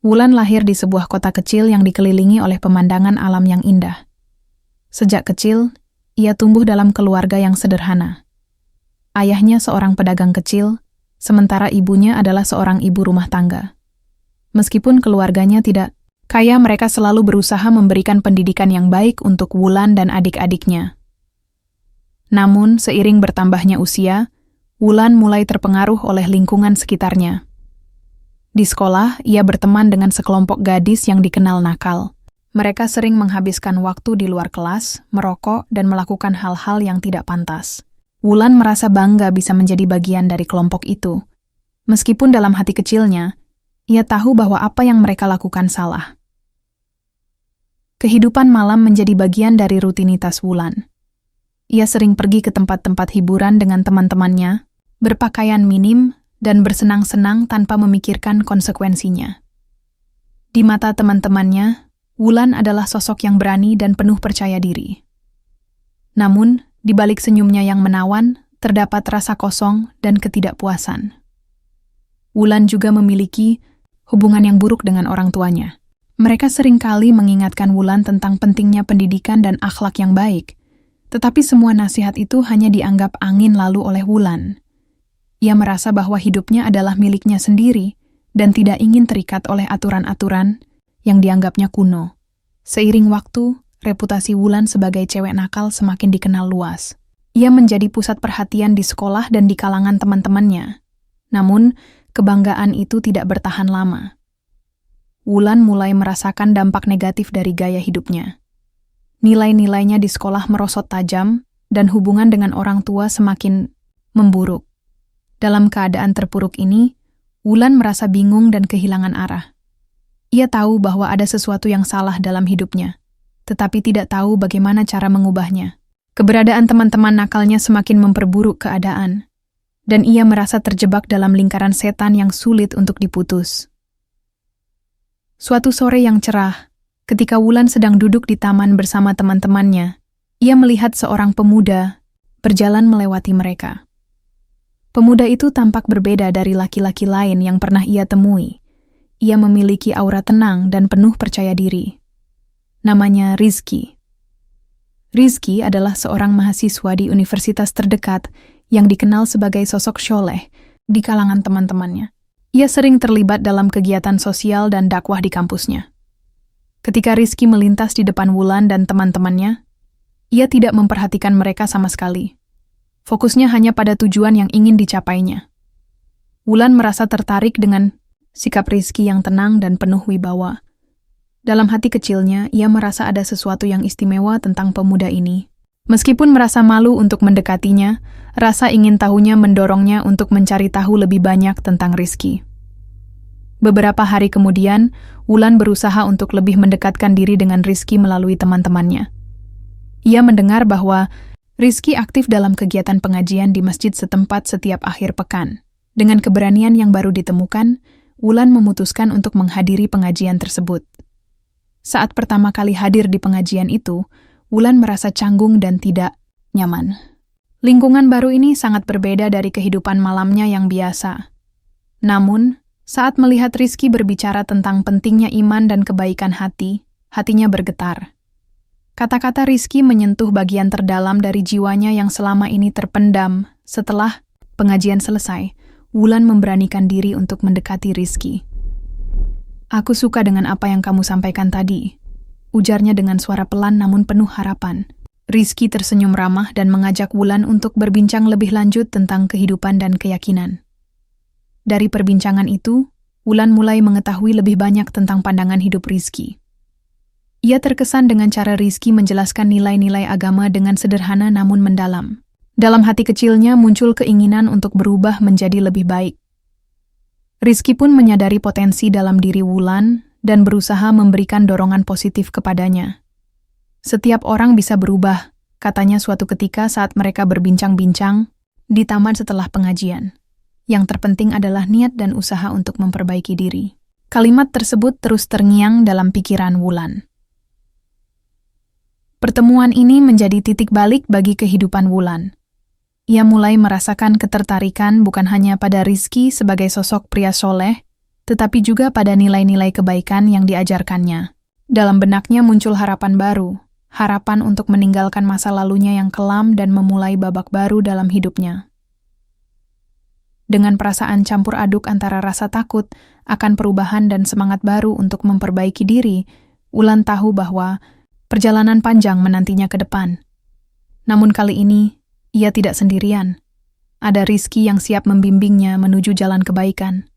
Wulan lahir di sebuah kota kecil yang dikelilingi oleh pemandangan alam yang indah. Sejak kecil, ia tumbuh dalam keluarga yang sederhana. Ayahnya seorang pedagang kecil, sementara ibunya adalah seorang ibu rumah tangga. Meskipun keluarganya tidak kaya, mereka selalu berusaha memberikan pendidikan yang baik untuk Wulan dan adik-adiknya. Namun, seiring bertambahnya usia, Wulan mulai terpengaruh oleh lingkungan sekitarnya. Di sekolah, ia berteman dengan sekelompok gadis yang dikenal nakal. Mereka sering menghabiskan waktu di luar kelas, merokok, dan melakukan hal-hal yang tidak pantas. Wulan merasa bangga bisa menjadi bagian dari kelompok itu. Meskipun dalam hati kecilnya, ia tahu bahwa apa yang mereka lakukan salah. Kehidupan malam menjadi bagian dari rutinitas Wulan. Ia sering pergi ke tempat-tempat hiburan dengan teman-temannya, berpakaian minim, dan bersenang-senang tanpa memikirkan konsekuensinya. Di mata teman-temannya, Wulan adalah sosok yang berani dan penuh percaya diri. Namun, di balik senyumnya yang menawan, terdapat rasa kosong dan ketidakpuasan. Wulan juga memiliki hubungan yang buruk dengan orang tuanya. Mereka seringkali mengingatkan Wulan tentang pentingnya pendidikan dan akhlak yang baik, tetapi semua nasihat itu hanya dianggap angin lalu oleh Wulan. Ia merasa bahwa hidupnya adalah miliknya sendiri dan tidak ingin terikat oleh aturan-aturan yang dianggapnya kuno. Seiring waktu, reputasi Wulan sebagai cewek nakal semakin dikenal luas. Ia menjadi pusat perhatian di sekolah dan di kalangan teman-temannya. Namun, kebanggaan itu tidak bertahan lama. Wulan mulai merasakan dampak negatif dari gaya hidupnya. Nilai-nilainya di sekolah merosot tajam dan hubungan dengan orang tua semakin memburuk. Dalam keadaan terpuruk ini, Wulan merasa bingung dan kehilangan arah. Ia tahu bahwa ada sesuatu yang salah dalam hidupnya, tetapi tidak tahu bagaimana cara mengubahnya. Keberadaan teman-teman nakalnya semakin memperburuk keadaan, dan ia merasa terjebak dalam lingkaran setan yang sulit untuk diputus. Suatu sore yang cerah, ketika Wulan sedang duduk di taman bersama teman-temannya, ia melihat seorang pemuda berjalan melewati mereka. Pemuda itu tampak berbeda dari laki-laki lain yang pernah ia temui. Ia memiliki aura tenang dan penuh percaya diri. Namanya Rizky. Rizky adalah seorang mahasiswa di universitas terdekat yang dikenal sebagai sosok syoleh di kalangan teman-temannya. Ia sering terlibat dalam kegiatan sosial dan dakwah di kampusnya. Ketika Rizky melintas di depan Wulan dan teman-temannya, ia tidak memperhatikan mereka sama sekali. Fokusnya hanya pada tujuan yang ingin dicapainya. Wulan merasa tertarik dengan sikap Rizky yang tenang dan penuh wibawa. Dalam hati kecilnya, ia merasa ada sesuatu yang istimewa tentang pemuda ini. Meskipun merasa malu untuk mendekatinya, rasa ingin tahunya mendorongnya untuk mencari tahu lebih banyak tentang Rizky. Beberapa hari kemudian, Wulan berusaha untuk lebih mendekatkan diri dengan Rizky melalui teman-temannya. Ia mendengar bahwa Rizky aktif dalam kegiatan pengajian di masjid setempat setiap akhir pekan. Dengan keberanian yang baru ditemukan, Wulan memutuskan untuk menghadiri pengajian tersebut. Saat pertama kali hadir di pengajian itu, Wulan merasa canggung dan tidak nyaman. Lingkungan baru ini sangat berbeda dari kehidupan malamnya yang biasa. Namun, saat melihat Rizky berbicara tentang pentingnya iman dan kebaikan hati, hatinya bergetar. Kata-kata Rizky menyentuh bagian terdalam dari jiwanya yang selama ini terpendam. Setelah pengajian selesai, Wulan memberanikan diri untuk mendekati Rizky. "Aku suka dengan apa yang kamu sampaikan tadi," ujarnya dengan suara pelan namun penuh harapan. Rizky tersenyum ramah dan mengajak Wulan untuk berbincang lebih lanjut tentang kehidupan dan keyakinan. Dari perbincangan itu, Wulan mulai mengetahui lebih banyak tentang pandangan hidup Rizky. Ia terkesan dengan cara Rizky menjelaskan nilai-nilai agama dengan sederhana namun mendalam. Dalam hati kecilnya muncul keinginan untuk berubah menjadi lebih baik. Rizky pun menyadari potensi dalam diri Wulan dan berusaha memberikan dorongan positif kepadanya. "Setiap orang bisa berubah," katanya suatu ketika saat mereka berbincang-bincang di taman setelah pengajian. "Yang terpenting adalah niat dan usaha untuk memperbaiki diri." Kalimat tersebut terus terngiang dalam pikiran Wulan. Pertemuan ini menjadi titik balik bagi kehidupan Wulan. Ia mulai merasakan ketertarikan bukan hanya pada Rizky sebagai sosok pria soleh, tetapi juga pada nilai-nilai kebaikan yang diajarkannya. Dalam benaknya muncul harapan baru, harapan untuk meninggalkan masa lalunya yang kelam dan memulai babak baru dalam hidupnya. Dengan perasaan campur aduk antara rasa takut akan perubahan dan semangat baru untuk memperbaiki diri, Wulan tahu bahwa perjalanan panjang menantinya ke depan. Namun kali ini, ia tidak sendirian. Ada Rizky yang siap membimbingnya menuju jalan kebaikan.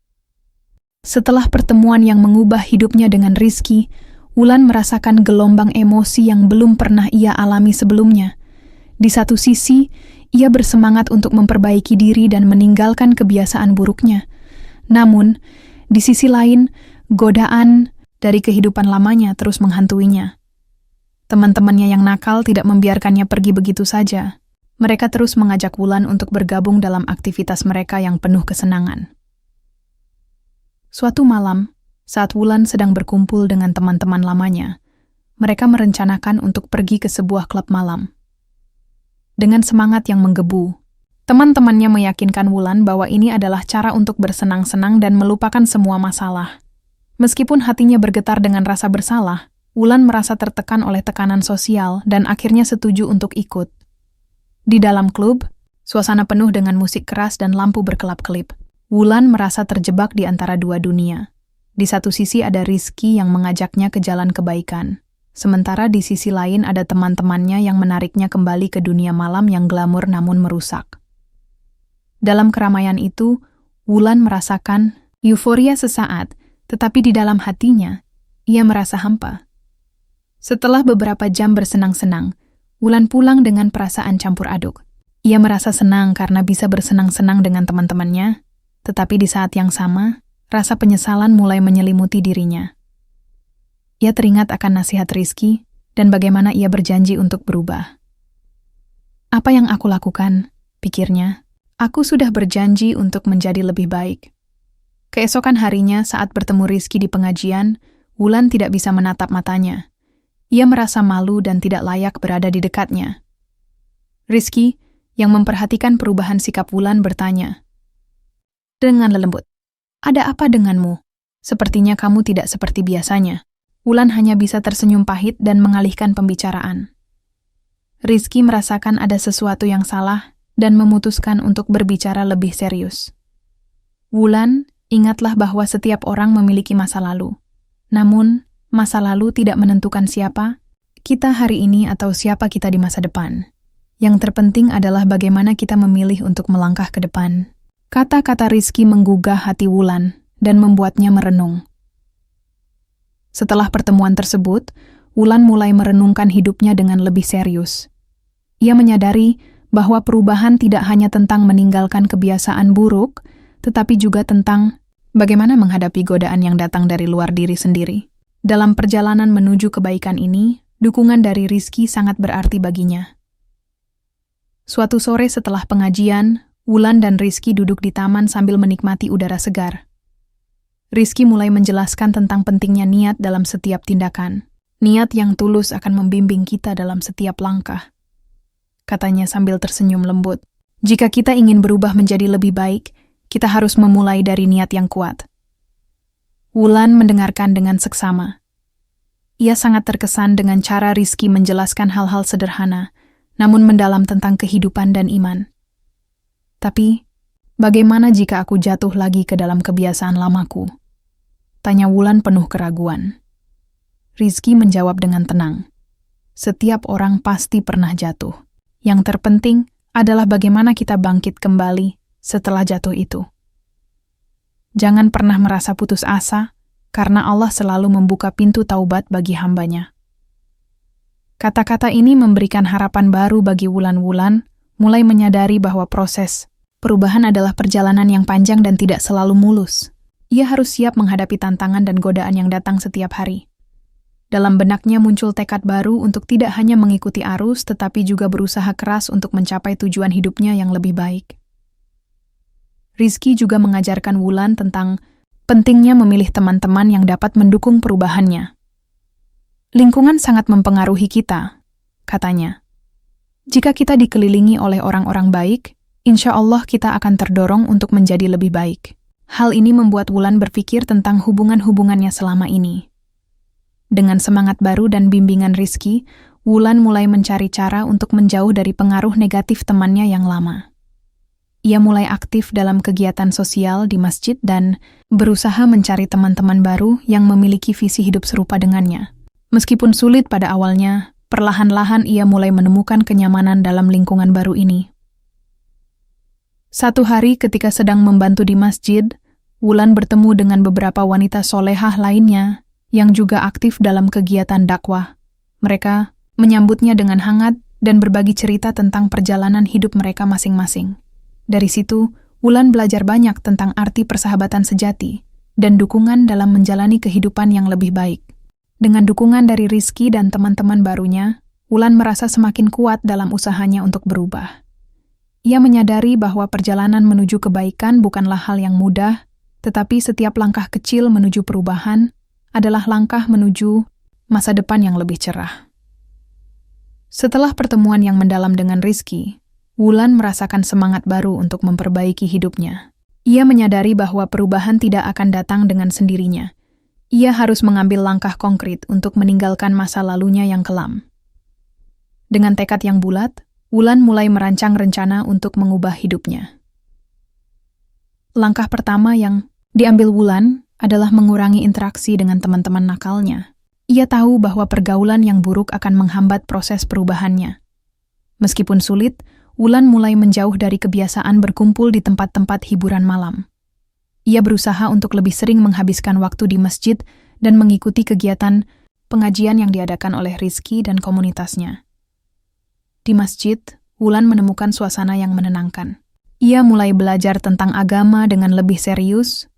Setelah pertemuan yang mengubah hidupnya dengan Rizky, Wulan merasakan gelombang emosi yang belum pernah ia alami sebelumnya. Di satu sisi, ia bersemangat untuk memperbaiki diri dan meninggalkan kebiasaan buruknya. Namun, di sisi lain, godaan dari kehidupan lamanya terus menghantuinya. Teman-temannya yang nakal tidak membiarkannya pergi begitu saja. Mereka terus mengajak Wulan untuk bergabung dalam aktivitas mereka yang penuh kesenangan. Suatu malam, saat Wulan sedang berkumpul dengan teman-teman lamanya, mereka merencanakan untuk pergi ke sebuah klub malam. Dengan semangat yang menggebu, teman-temannya meyakinkan Wulan bahwa ini adalah cara untuk bersenang-senang dan melupakan semua masalah. Meskipun hatinya bergetar dengan rasa bersalah, Wulan merasa tertekan oleh tekanan sosial dan akhirnya setuju untuk ikut. Di dalam klub, suasana penuh dengan musik keras dan lampu berkelap-kelip. Wulan merasa terjebak di antara dua dunia. Di satu sisi ada Rizky yang mengajaknya ke jalan kebaikan. Sementara di sisi lain ada teman-temannya yang menariknya kembali ke dunia malam yang glamor namun merusak. Dalam keramaian itu, Wulan merasakan euforia sesaat, tetapi di dalam hatinya, ia merasa hampa. Setelah beberapa jam bersenang-senang, Wulan pulang dengan perasaan campur aduk. Ia merasa senang karena bisa bersenang-senang dengan teman-temannya, tetapi di saat yang sama, rasa penyesalan mulai menyelimuti dirinya. Ia teringat akan nasihat Rizky dan bagaimana ia berjanji untuk berubah. Apa yang aku lakukan? Pikirnya. Aku sudah berjanji untuk menjadi lebih baik. Keesokan harinya saat bertemu Rizky di pengajian, Wulan tidak bisa menatap matanya. Ia merasa malu dan tidak layak berada di dekatnya. Rizky, yang memperhatikan perubahan sikap Wulan, bertanya dengan lembut, "Ada apa denganmu? Sepertinya kamu tidak seperti biasanya." Wulan hanya bisa tersenyum pahit dan mengalihkan pembicaraan. Rizky merasakan ada sesuatu yang salah dan memutuskan untuk berbicara lebih serius. "Wulan, ingatlah bahwa setiap orang memiliki masa lalu. Namun, masa lalu tidak menentukan siapa kita hari ini atau siapa kita di masa depan. Yang terpenting adalah bagaimana kita memilih untuk melangkah ke depan." Kata-kata Rizky menggugah hati Wulan dan membuatnya merenung. Setelah pertemuan tersebut, Wulan mulai merenungkan hidupnya dengan lebih serius. Ia menyadari bahwa perubahan tidak hanya tentang meninggalkan kebiasaan buruk, tetapi juga tentang bagaimana menghadapi godaan yang datang dari luar diri sendiri. Dalam perjalanan menuju kebaikan ini, dukungan dari Rizky sangat berarti baginya. Suatu sore setelah pengajian, Wulan dan Rizky duduk di taman sambil menikmati udara segar. Rizky mulai menjelaskan tentang pentingnya niat dalam setiap tindakan. Niat yang tulus akan membimbing kita dalam setiap langkah. Katanya sambil tersenyum lembut. Jika kita ingin berubah menjadi lebih baik, kita harus memulai dari niat yang kuat. Wulan mendengarkan dengan seksama. Ia sangat terkesan dengan cara Rizky menjelaskan hal-hal sederhana, namun mendalam tentang kehidupan dan iman. Tapi, bagaimana jika aku jatuh lagi ke dalam kebiasaan lamaku? Tanya Wulan penuh keraguan. Rizky menjawab dengan tenang. Setiap orang pasti pernah jatuh. Yang terpenting adalah bagaimana kita bangkit kembali setelah jatuh itu. Jangan pernah merasa putus asa, karena Allah selalu membuka pintu taubat bagi hambanya. Kata-kata ini memberikan harapan baru bagi Wulan-Wulan, mulai menyadari bahwa proses perubahan adalah perjalanan yang panjang dan tidak selalu mulus. Ia harus siap menghadapi tantangan dan godaan yang datang setiap hari. Dalam benaknya muncul tekad baru untuk tidak hanya mengikuti arus, tetapi juga berusaha keras untuk mencapai tujuan hidupnya yang lebih baik. Rizky juga mengajarkan Wulan tentang pentingnya memilih teman-teman yang dapat mendukung perubahannya. Lingkungan sangat mempengaruhi kita, katanya. Jika kita dikelilingi oleh orang-orang baik, insya Allah kita akan terdorong untuk menjadi lebih baik. Hal ini membuat Wulan berpikir tentang hubungan-hubungannya selama ini. Dengan semangat baru dan bimbingan Rizky, Wulan mulai mencari cara untuk menjauh dari pengaruh negatif temannya yang lama. Ia mulai aktif dalam kegiatan sosial di masjid dan berusaha mencari teman-teman baru yang memiliki visi hidup serupa dengannya. Meskipun sulit pada awalnya, perlahan-lahan ia mulai menemukan kenyamanan dalam lingkungan baru ini. Suatu hari ketika sedang membantu di masjid, Wulan bertemu dengan beberapa wanita solehah lainnya yang juga aktif dalam kegiatan dakwah. Mereka menyambutnya dengan hangat dan berbagi cerita tentang perjalanan hidup mereka masing-masing. Dari situ, Wulan belajar banyak tentang arti persahabatan sejati dan dukungan dalam menjalani kehidupan yang lebih baik. Dengan dukungan dari Rizky dan teman-teman barunya, Wulan merasa semakin kuat dalam usahanya untuk berubah. Ia menyadari bahwa perjalanan menuju kebaikan bukanlah hal yang mudah, tetapi setiap langkah kecil menuju perubahan adalah langkah menuju masa depan yang lebih cerah. Setelah pertemuan yang mendalam dengan Rizky, Wulan merasakan semangat baru untuk memperbaiki hidupnya. Ia menyadari bahwa perubahan tidak akan datang dengan sendirinya. Ia harus mengambil langkah konkret untuk meninggalkan masa lalunya yang kelam. Dengan tekad yang bulat, Wulan mulai merancang rencana untuk mengubah hidupnya. Langkah pertama yang diambil Wulan adalah mengurangi interaksi dengan teman-teman nakalnya. Ia tahu bahwa pergaulan yang buruk akan menghambat proses perubahannya. Meskipun sulit, Wulan mulai menjauh dari kebiasaan berkumpul di tempat-tempat hiburan malam. Ia berusaha untuk lebih sering menghabiskan waktu di masjid dan mengikuti kegiatan pengajian yang diadakan oleh Rizky dan komunitasnya. Di masjid, Wulan menemukan suasana yang menenangkan. Ia mulai belajar tentang agama dengan lebih serius,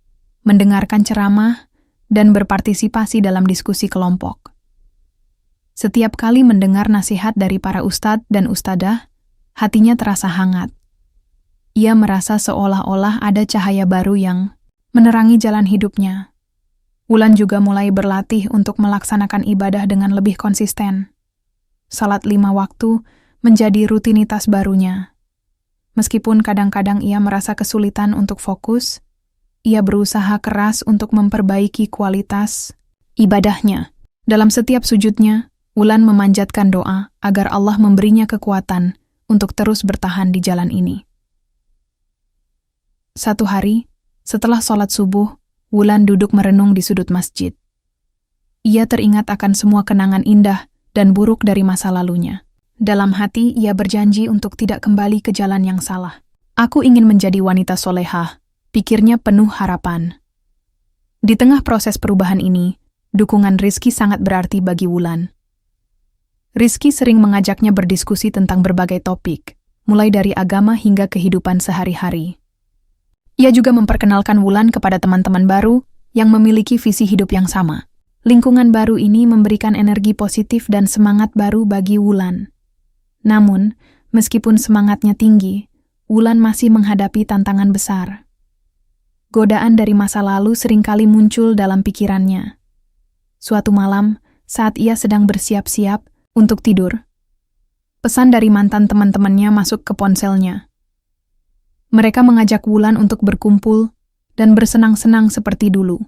mendengarkan ceramah, dan berpartisipasi dalam diskusi kelompok. Setiap kali mendengar nasihat dari para ustadz dan ustadzah, hatinya terasa hangat. Ia merasa seolah-olah ada cahaya baru yang menerangi jalan hidupnya. Wulan juga mulai berlatih untuk melaksanakan ibadah dengan lebih konsisten. Salat 5 waktu menjadi rutinitas barunya. Meskipun kadang-kadang ia merasa kesulitan untuk fokus, ia berusaha keras untuk memperbaiki kualitas ibadahnya. Dalam setiap sujudnya, Wulan memanjatkan doa agar Allah memberinya kekuatan untuk terus bertahan di jalan ini. Satu hari, setelah sholat subuh, Wulan duduk merenung di sudut masjid. Ia teringat akan semua kenangan indah dan buruk dari masa lalunya. Dalam hati, ia berjanji untuk tidak kembali ke jalan yang salah. Aku ingin menjadi wanita solehah, pikirnya penuh harapan. Di tengah proses perubahan ini, dukungan Rizky sangat berarti bagi Wulan. Rizky sering mengajaknya berdiskusi tentang berbagai topik, mulai dari agama hingga kehidupan sehari-hari. Ia juga memperkenalkan Wulan kepada teman-teman baru yang memiliki visi hidup yang sama. Lingkungan baru ini memberikan energi positif dan semangat baru bagi Wulan. Namun, meskipun semangatnya tinggi, Wulan masih menghadapi tantangan besar. Godaan dari masa lalu seringkali muncul dalam pikirannya. Suatu malam, saat ia sedang bersiap-siap untuk tidur, pesan dari mantan teman-temannya masuk ke ponselnya. Mereka mengajak Wulan untuk berkumpul dan bersenang-senang seperti dulu.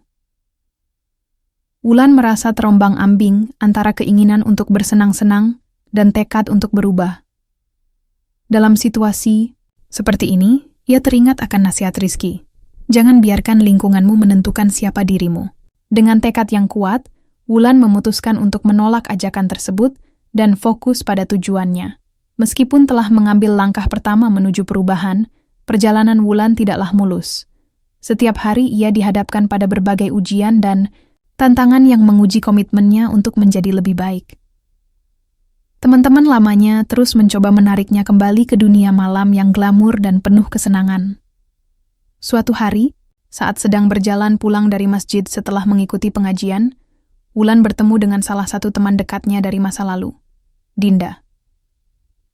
Wulan merasa terombang-ambing antara keinginan untuk bersenang-senang dan tekad untuk berubah. Dalam situasi seperti ini, ia teringat akan nasihat Rizky. Jangan biarkan lingkunganmu menentukan siapa dirimu. Dengan tekad yang kuat, Wulan memutuskan untuk menolak ajakan tersebut dan fokus pada tujuannya. Meskipun telah mengambil langkah pertama menuju perubahan, perjalanan Wulan tidaklah mulus. Setiap hari ia dihadapkan pada berbagai ujian dan tantangan yang menguji komitmennya untuk menjadi lebih baik. Teman-teman lamanya terus mencoba menariknya kembali ke dunia malam yang glamur dan penuh kesenangan. Suatu hari, saat sedang berjalan pulang dari masjid setelah mengikuti pengajian, Wulan bertemu dengan salah satu teman dekatnya dari masa lalu, Dinda.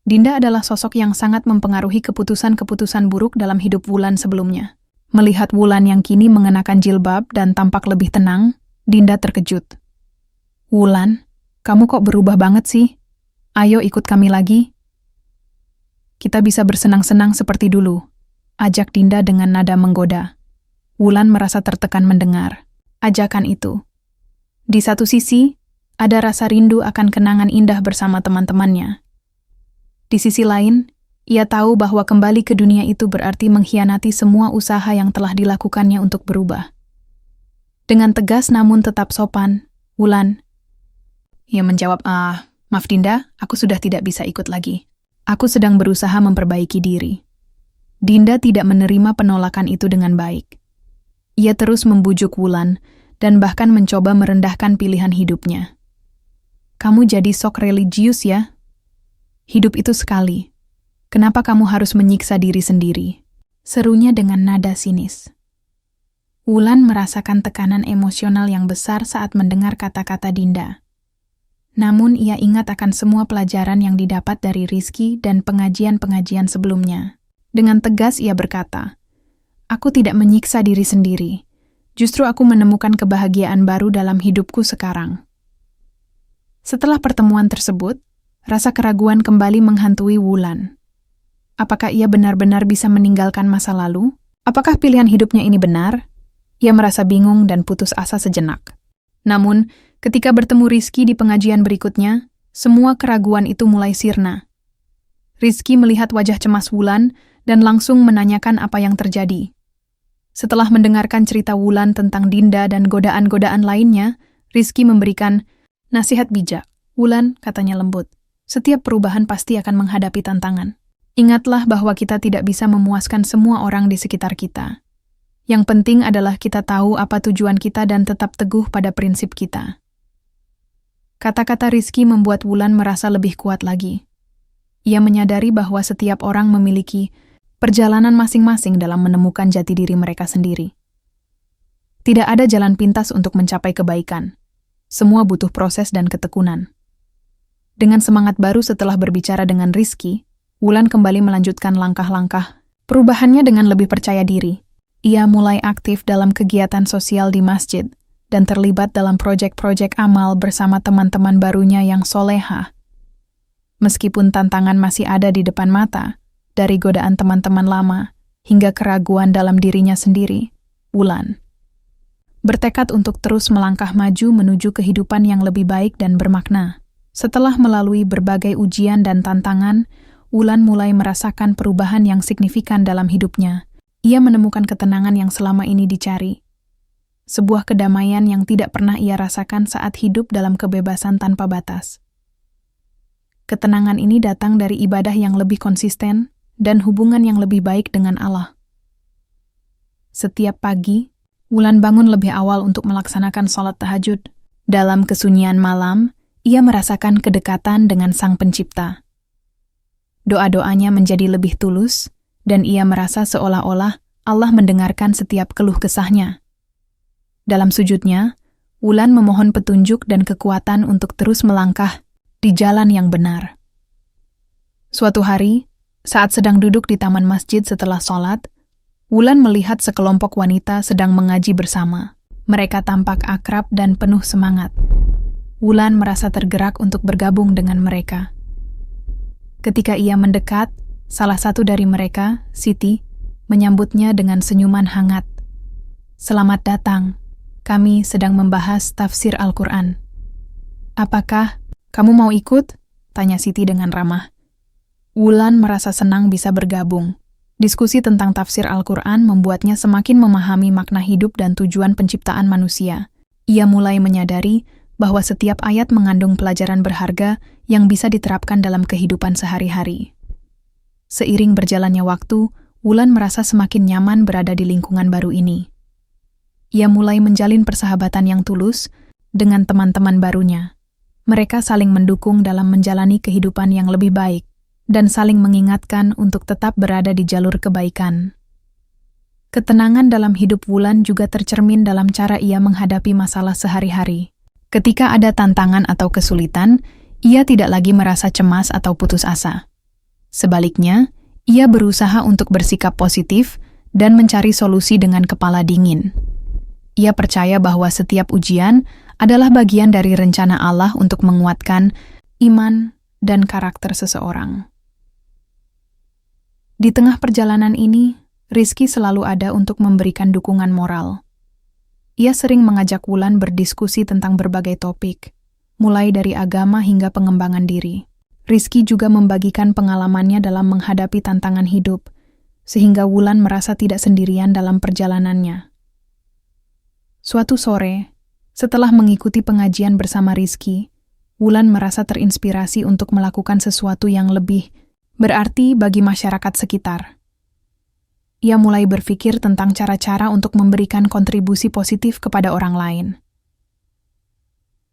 Dinda adalah sosok yang sangat mempengaruhi keputusan-keputusan buruk dalam hidup Wulan sebelumnya. Melihat Wulan yang kini mengenakan jilbab dan tampak lebih tenang, Dinda terkejut. "Wulan, kamu kok berubah banget sih? Ayo ikut kami lagi. Kita bisa bersenang-senang seperti dulu," ajak Dinda dengan nada menggoda. Wulan merasa tertekan mendengar ajakan itu. Di satu sisi, ada rasa rindu akan kenangan indah bersama teman-temannya. Di sisi lain, ia tahu bahwa kembali ke dunia itu berarti mengkhianati semua usaha yang telah dilakukannya untuk berubah. Dengan tegas namun tetap sopan, Wulan. Ia menjawab, maaf Dinda, aku sudah tidak bisa ikut lagi. Aku sedang berusaha memperbaiki diri. Dinda tidak menerima penolakan itu dengan baik. Ia terus membujuk Wulan dan bahkan mencoba merendahkan pilihan hidupnya. Kamu jadi sok religius ya? Hidup itu sekali. Kenapa kamu harus menyiksa diri sendiri? Serunya dengan nada sinis. Wulan merasakan tekanan emosional yang besar saat mendengar kata-kata Dinda. Namun ia ingat akan semua pelajaran yang didapat dari Rizky dan pengajian-pengajian sebelumnya. Dengan tegas ia berkata, "Aku tidak menyiksa diri sendiri. Justru aku menemukan kebahagiaan baru dalam hidupku sekarang." Setelah pertemuan tersebut, rasa keraguan kembali menghantui Wulan. Apakah ia benar-benar bisa meninggalkan masa lalu? Apakah pilihan hidupnya ini benar? Ia merasa bingung dan putus asa sejenak. Namun, ketika bertemu Rizky di pengajian berikutnya, semua keraguan itu mulai sirna. Rizky melihat wajah cemas Wulan dan langsung menanyakan apa yang terjadi. Setelah mendengarkan cerita Wulan tentang Dinda dan godaan-godaan lainnya, Rizky memberikan nasihat bijak. "Wulan," katanya lembut, "setiap perubahan pasti akan menghadapi tantangan. Ingatlah bahwa kita tidak bisa memuaskan semua orang di sekitar kita. Yang penting adalah kita tahu apa tujuan kita dan tetap teguh pada prinsip kita." Kata-kata Rizky membuat Wulan merasa lebih kuat lagi. Ia menyadari bahwa setiap orang memiliki perjalanan masing-masing dalam menemukan jati diri mereka sendiri. Tidak ada jalan pintas untuk mencapai kebaikan. Semua butuh proses dan ketekunan. Dengan semangat baru setelah berbicara dengan Rizky, Wulan kembali melanjutkan langkah-langkah perubahannya dengan lebih percaya diri. Ia mulai aktif dalam kegiatan sosial di masjid dan terlibat dalam proyek-proyek amal bersama teman-teman barunya yang soleha. Meskipun tantangan masih ada di depan mata, dari godaan teman-teman lama hingga keraguan dalam dirinya sendiri, Wulan bertekad untuk terus melangkah maju menuju kehidupan yang lebih baik dan bermakna. Setelah melalui berbagai ujian dan tantangan, Wulan mulai merasakan perubahan yang signifikan dalam hidupnya. Ia menemukan ketenangan yang selama ini dicari. Sebuah kedamaian yang tidak pernah ia rasakan saat hidup dalam kebebasan tanpa batas. Ketenangan ini datang dari ibadah yang lebih konsisten dan hubungan yang lebih baik dengan Allah. Setiap pagi, Wulan bangun lebih awal untuk melaksanakan sholat tahajud. Dalam kesunyian malam, ia merasakan kedekatan dengan Sang Pencipta. Doa-doanya menjadi lebih tulus, dan ia merasa seolah-olah Allah mendengarkan setiap keluh kesahnya. Dalam sujudnya, Wulan memohon petunjuk dan kekuatan untuk terus melangkah di jalan yang benar. Suatu hari, saat sedang duduk di taman masjid setelah sholat, Wulan melihat sekelompok wanita sedang mengaji bersama. Mereka tampak akrab dan penuh semangat. Wulan merasa tergerak untuk bergabung dengan mereka. Ketika ia mendekat, salah satu dari mereka, Siti, menyambutnya dengan senyuman hangat. "Selamat datang. Kami sedang membahas tafsir Al-Quran." "Apakah kamu mau ikut?" tanya Siti dengan ramah. Wulan merasa senang bisa bergabung. Diskusi tentang tafsir Al-Quran membuatnya semakin memahami makna hidup dan tujuan penciptaan manusia. Ia mulai menyadari bahwa setiap ayat mengandung pelajaran berharga yang bisa diterapkan dalam kehidupan sehari-hari. Seiring berjalannya waktu, Wulan merasa semakin nyaman berada di lingkungan baru ini. Ia mulai menjalin persahabatan yang tulus dengan teman-teman barunya. Mereka saling mendukung dalam menjalani kehidupan yang lebih baik dan saling mengingatkan untuk tetap berada di jalur kebaikan. Ketenangan dalam hidup Wulan juga tercermin dalam cara ia menghadapi masalah sehari-hari. Ketika ada tantangan atau kesulitan, ia tidak lagi merasa cemas atau putus asa. Sebaliknya, ia berusaha untuk bersikap positif dan mencari solusi dengan kepala dingin. Ia percaya bahwa setiap ujian adalah bagian dari rencana Allah untuk menguatkan iman dan karakter seseorang. Di tengah perjalanan ini, Rizky selalu ada untuk memberikan dukungan moral. Ia sering mengajak Wulan berdiskusi tentang berbagai topik, mulai dari agama hingga pengembangan diri. Rizky juga membagikan pengalamannya dalam menghadapi tantangan hidup, sehingga Wulan merasa tidak sendirian dalam perjalanannya. Suatu sore, setelah mengikuti pengajian bersama Rizky, Wulan merasa terinspirasi untuk melakukan sesuatu yang lebih berarti bagi masyarakat sekitar. Ia mulai berpikir tentang cara-cara untuk memberikan kontribusi positif kepada orang lain.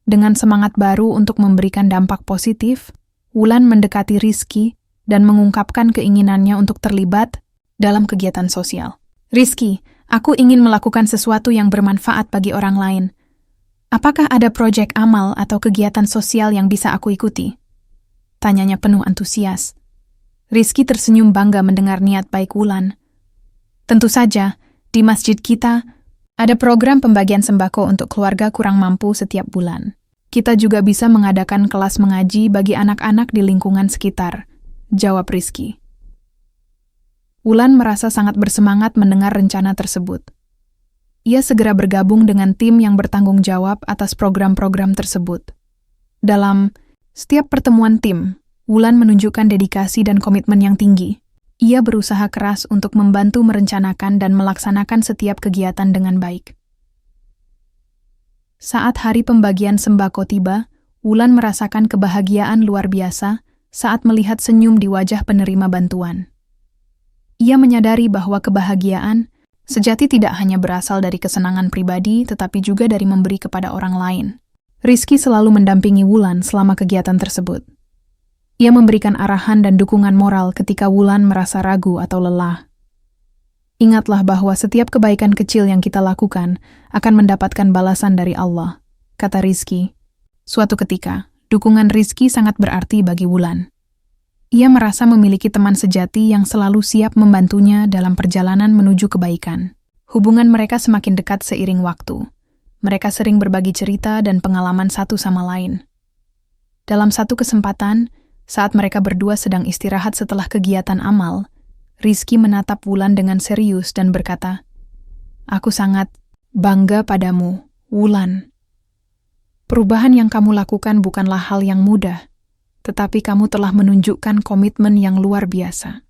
Dengan semangat baru untuk memberikan dampak positif, Wulan mendekati Rizky dan mengungkapkan keinginannya untuk terlibat dalam kegiatan sosial. Rizky, aku ingin melakukan sesuatu yang bermanfaat bagi orang lain. Apakah ada proyek amal atau kegiatan sosial yang bisa aku ikuti? Tanyanya penuh antusias. Rizky tersenyum bangga mendengar niat baik Wulan. Tentu saja, di masjid kita ada program pembagian sembako untuk keluarga kurang mampu setiap bulan. Kita juga bisa mengadakan kelas mengaji bagi anak-anak di lingkungan sekitar, jawab Rizky. Wulan merasa sangat bersemangat mendengar rencana tersebut. Ia segera bergabung dengan tim yang bertanggung jawab atas program-program tersebut. Dalam setiap pertemuan tim, Wulan menunjukkan dedikasi dan komitmen yang tinggi. Ia berusaha keras untuk membantu merencanakan dan melaksanakan setiap kegiatan dengan baik. Saat hari pembagian sembako tiba, Wulan merasakan kebahagiaan luar biasa saat melihat senyum di wajah penerima bantuan. Ia menyadari bahwa kebahagiaan sejati tidak hanya berasal dari kesenangan pribadi, tetapi juga dari memberi kepada orang lain. Rizky selalu mendampingi Wulan selama kegiatan tersebut. Ia memberikan arahan dan dukungan moral ketika Wulan merasa ragu atau lelah. Ingatlah bahwa setiap kebaikan kecil yang kita lakukan akan mendapatkan balasan dari Allah, kata Rizky. Suatu ketika, dukungan Rizky sangat berarti bagi Wulan. Ia merasa memiliki teman sejati yang selalu siap membantunya dalam perjalanan menuju kebaikan. Hubungan mereka semakin dekat seiring waktu. Mereka sering berbagi cerita dan pengalaman satu sama lain. Dalam satu kesempatan, saat mereka berdua sedang istirahat setelah kegiatan amal, Rizky menatap Wulan dengan serius dan berkata, "Aku sangat bangga padamu, Wulan. Perubahan yang kamu lakukan bukanlah hal yang mudah, tetapi kamu telah menunjukkan komitmen yang luar biasa."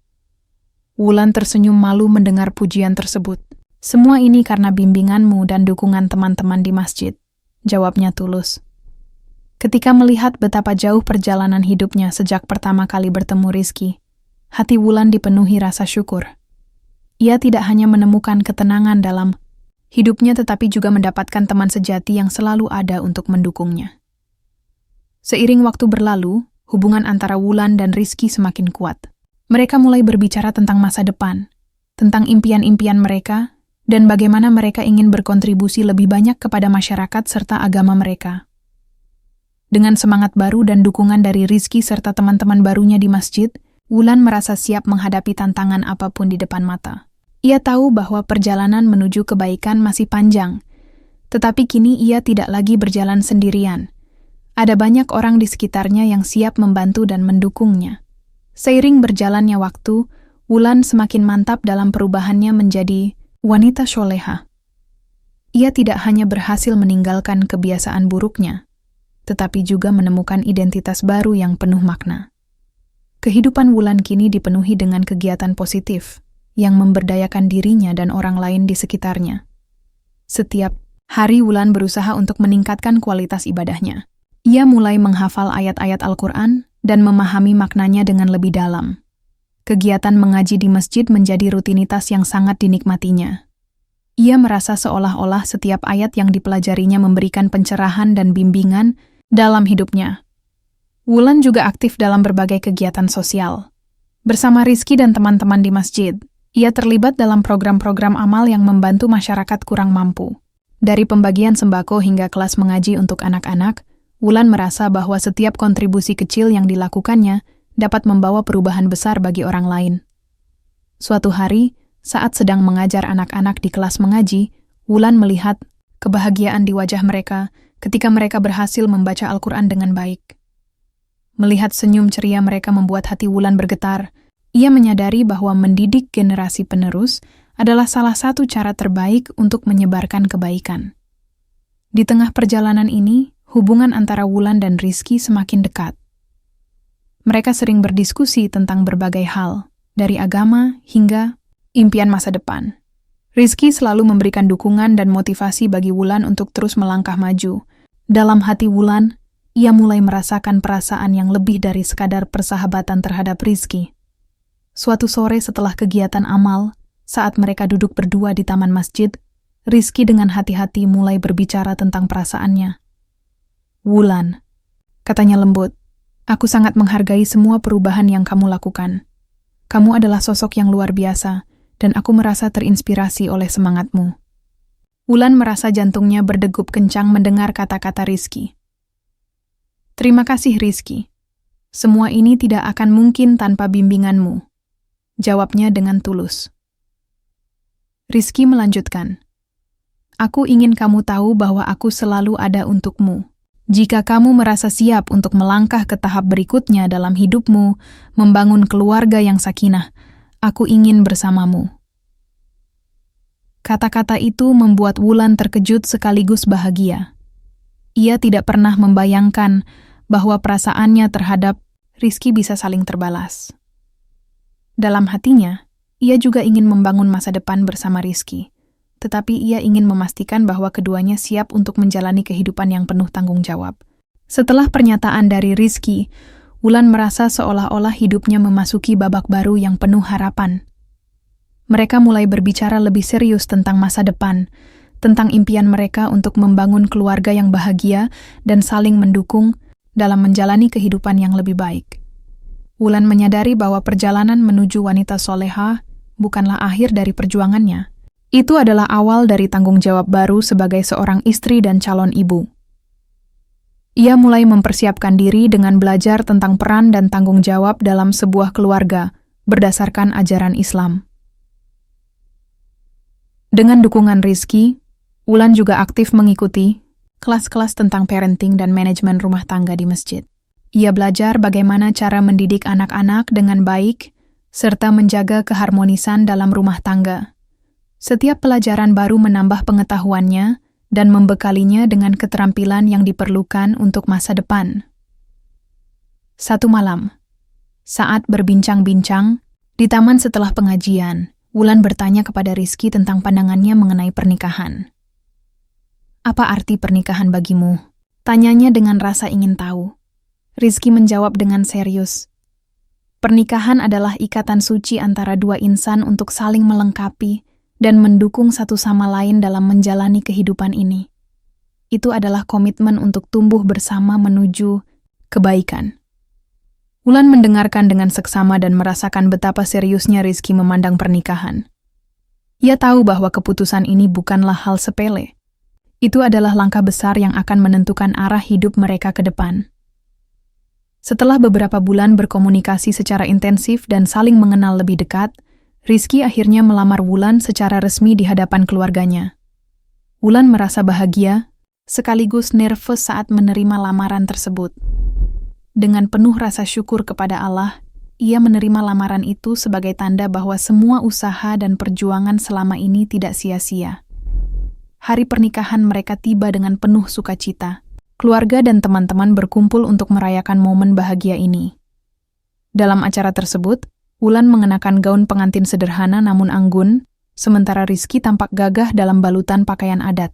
Wulan tersenyum malu mendengar pujian tersebut. "Semua ini karena bimbinganmu dan dukungan teman-teman di masjid," jawabnya tulus. Ketika melihat betapa jauh perjalanan hidupnya sejak pertama kali bertemu Rizky, hati Wulan dipenuhi rasa syukur. Ia tidak hanya menemukan ketenangan dalam hidupnya tetapi juga mendapatkan teman sejati yang selalu ada untuk mendukungnya. Seiring waktu berlalu, hubungan antara Wulan dan Rizky semakin kuat. Mereka mulai berbicara tentang masa depan, tentang impian-impian mereka, dan bagaimana mereka ingin berkontribusi lebih banyak kepada masyarakat serta agama mereka. Dengan semangat baru dan dukungan dari Rizky serta teman-teman barunya di masjid, Wulan merasa siap menghadapi tantangan apapun di depan mata. Ia tahu bahwa perjalanan menuju kebaikan masih panjang, tetapi kini ia tidak lagi berjalan sendirian. Ada banyak orang di sekitarnya yang siap membantu dan mendukungnya. Seiring berjalannya waktu, Wulan semakin mantap dalam perubahannya menjadi wanita soleha. Ia tidak hanya berhasil meninggalkan kebiasaan buruknya, tetapi juga menemukan identitas baru yang penuh makna. Kehidupan Wulan kini dipenuhi dengan kegiatan positif yang memberdayakan dirinya dan orang lain di sekitarnya. Setiap hari Wulan berusaha untuk meningkatkan kualitas ibadahnya. Ia mulai menghafal ayat-ayat Al-Quran dan memahami maknanya dengan lebih dalam. Kegiatan mengaji di masjid menjadi rutinitas yang sangat dinikmatinya. Ia merasa seolah-olah setiap ayat yang dipelajarinya memberikan pencerahan dan bimbingan dalam hidupnya. Wulan juga aktif dalam berbagai kegiatan sosial. Bersama Rizky dan teman-teman di masjid, ia terlibat dalam program-program amal yang membantu masyarakat kurang mampu. Dari pembagian sembako hingga kelas mengaji untuk anak-anak, Wulan merasa bahwa setiap kontribusi kecil yang dilakukannya dapat membawa perubahan besar bagi orang lain. Suatu hari, saat sedang mengajar anak-anak di kelas mengaji, Wulan melihat kebahagiaan di wajah mereka ketika mereka berhasil membaca Al-Quran dengan baik. Melihat senyum ceria mereka membuat hati Wulan bergetar, Ia menyadari bahwa mendidik generasi penerus adalah salah satu cara terbaik untuk menyebarkan kebaikan. Di tengah perjalanan ini, hubungan antara Wulan dan Rizky semakin dekat. Mereka sering berdiskusi tentang berbagai hal, dari agama hingga impian masa depan. Rizky selalu memberikan dukungan dan motivasi bagi Wulan untuk terus melangkah maju. Dalam hati Wulan, ia mulai merasakan perasaan yang lebih dari sekadar persahabatan terhadap Rizky. Suatu sore setelah kegiatan amal, saat mereka duduk berdua di taman masjid, Rizky dengan hati-hati mulai berbicara tentang perasaannya. "Wulan," katanya lembut, "aku sangat menghargai semua perubahan yang kamu lakukan. Kamu adalah sosok yang luar biasa, dan aku merasa terinspirasi oleh semangatmu." Wulan merasa jantungnya berdegup kencang mendengar kata-kata Rizky. "Terima kasih, Rizky. Semua ini tidak akan mungkin tanpa bimbinganmu," jawabnya dengan tulus. Rizky melanjutkan, "Aku ingin kamu tahu bahwa aku selalu ada untukmu. Jika kamu merasa siap untuk melangkah ke tahap berikutnya dalam hidupmu, membangun keluarga yang sakinah, aku ingin bersamamu." Kata-kata itu membuat Wulan terkejut sekaligus bahagia. Ia tidak pernah membayangkan bahwa perasaannya terhadap Rizky bisa saling terbalas. Dalam hatinya, ia juga ingin membangun masa depan bersama Rizky, tetapi ia ingin memastikan bahwa keduanya siap untuk menjalani kehidupan yang penuh tanggung jawab. Setelah pernyataan dari Rizky, Wulan merasa seolah-olah hidupnya memasuki babak baru yang penuh harapan. Mereka mulai berbicara lebih serius tentang masa depan, tentang impian mereka untuk membangun keluarga yang bahagia dan saling mendukung dalam menjalani kehidupan yang lebih baik. Wulan menyadari bahwa perjalanan menuju wanita soleha bukanlah akhir dari perjuangannya. Itu adalah awal dari tanggung jawab baru sebagai seorang istri dan calon ibu. Ia mulai mempersiapkan diri dengan belajar tentang peran dan tanggung jawab dalam sebuah keluarga berdasarkan ajaran Islam. Dengan dukungan Rizky, Wulan juga aktif mengikuti kelas-kelas tentang parenting dan manajemen rumah tangga di masjid. Ia belajar bagaimana cara mendidik anak-anak dengan baik, serta menjaga keharmonisan dalam rumah tangga. Setiap pelajaran baru menambah pengetahuannya dan membekalinya dengan keterampilan yang diperlukan untuk masa depan. Satu malam, saat berbincang-bincang, di taman setelah pengajian, Wulan bertanya kepada Rizky tentang pandangannya mengenai pernikahan. "Apa arti pernikahan bagimu?" tanyanya dengan rasa ingin tahu. Rizky menjawab dengan serius. "Pernikahan adalah ikatan suci antara dua insan untuk saling melengkapi dan mendukung satu sama lain dalam menjalani kehidupan ini. Itu adalah komitmen untuk tumbuh bersama menuju kebaikan." Wulan mendengarkan dengan seksama dan merasakan betapa seriusnya Rizky memandang pernikahan. Ia tahu bahwa keputusan ini bukanlah hal sepele. Itu adalah langkah besar yang akan menentukan arah hidup mereka ke depan. Setelah beberapa bulan berkomunikasi secara intensif dan saling mengenal lebih dekat, Rizky akhirnya melamar Wulan secara resmi di hadapan keluarganya. Wulan merasa bahagia, sekaligus nervous saat menerima lamaran tersebut. Dengan penuh rasa syukur kepada Allah, ia menerima lamaran itu sebagai tanda bahwa semua usaha dan perjuangan selama ini tidak sia-sia. Hari pernikahan mereka tiba dengan penuh sukacita. Keluarga dan teman-teman berkumpul untuk merayakan momen bahagia ini. Dalam acara tersebut, Wulan mengenakan gaun pengantin sederhana namun anggun, sementara Rizky tampak gagah dalam balutan pakaian adat.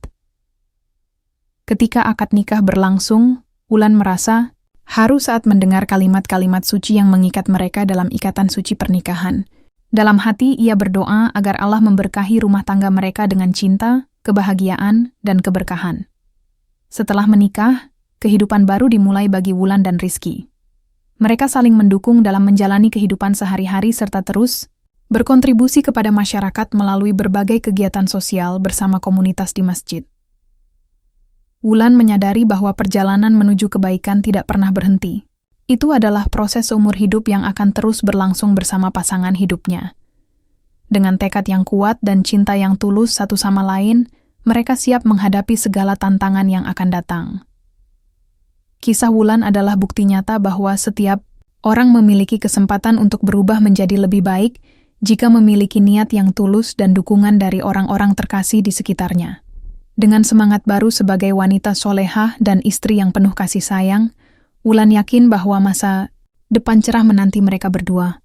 Ketika akad nikah berlangsung, Wulan merasa haru saat mendengar kalimat-kalimat suci yang mengikat mereka dalam ikatan suci pernikahan. Dalam hati, ia berdoa agar Allah memberkahi rumah tangga mereka dengan cinta, kebahagiaan, dan keberkahan. Setelah menikah, kehidupan baru dimulai bagi Wulan dan Rizky. Mereka saling mendukung dalam menjalani kehidupan sehari-hari serta terus berkontribusi kepada masyarakat melalui berbagai kegiatan sosial bersama komunitas di masjid. Wulan menyadari bahwa perjalanan menuju kebaikan tidak pernah berhenti. Itu adalah proses seumur hidup yang akan terus berlangsung bersama pasangan hidupnya. Dengan tekad yang kuat dan cinta yang tulus satu sama lain, mereka siap menghadapi segala tantangan yang akan datang. Kisah Wulan adalah bukti nyata bahwa setiap Orang memiliki kesempatan untuk berubah menjadi lebih baik jika memiliki niat yang tulus dan dukungan dari orang-orang terkasih di sekitarnya. Dengan semangat baru sebagai wanita solehah dan istri yang penuh kasih sayang, Wulan yakin bahwa masa depan cerah menanti mereka berdua.